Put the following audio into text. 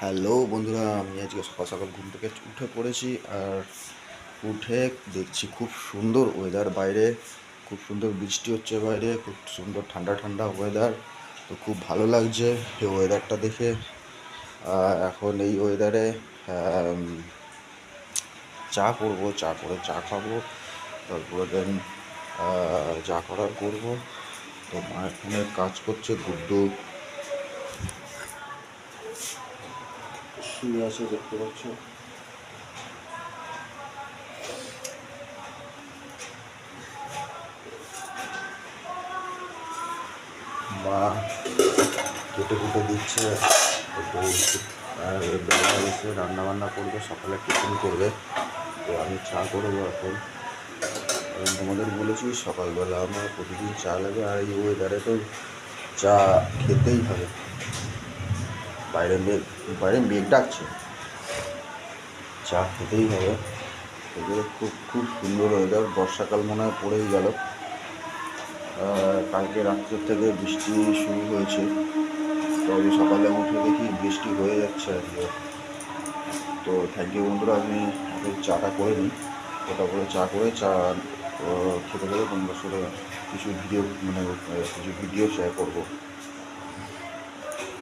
Hello বন্ধুরা, আমি আজকে সকাল সকাল ঘুম থেকে উঠে পড়েছি। আর উঠে দেখছি খুব সুন্দর ওয়েদার বাইরে, খুব সুন্দর বৃষ্টি হচ্ছে বাইরে, খুব সুন্দর ঠান্ডা ঠান্ডা ওয়েদার। তো খুব ভালো লাগছে এই ওয়েদারটা দেখে। এখন এই ওয়েদারে চা করবো, চা করে চা খাবো, তারপরে দেন যা করার করবো। তো মা এখানে কাজ করছে, গুড্ডু শুয়ে আছে দেখতে পাচ্ছ। মা কেটে কুটে দিচ্ছে, আর বেলা এসে রান্নাবান্না করবে, সকালে টিফিন করবে। তো আমি চা করবো এখন। আমি তোমাদের বলেছি সকালবেলা আমার প্রতিদিন চা লাগে, আর এই ওয়েদারে তো চা খেতেই হবে। বাইরে মেঘ, বাইরে মেঘ ডাকছে, চা খেতেই হবে। এগুলো খুব খুব সুন্দর ওয়েদার, বর্ষাকাল মনে হয় পড়েই গেল। কালকে রাত্রের থেকে বৃষ্টি শুরু হয়েছে, তো আমি সকালে উঠে দেখি বৃষ্টি হয়ে যাচ্ছে আজকে। তো থ্যাংক ইউ বন্ধুরা, আমি এখন চাটা করে নিই। ওটা করে চা করে চা খেতে গেলে তোমাদের সাথে কিছু ভিডিও শেয়ার করবো।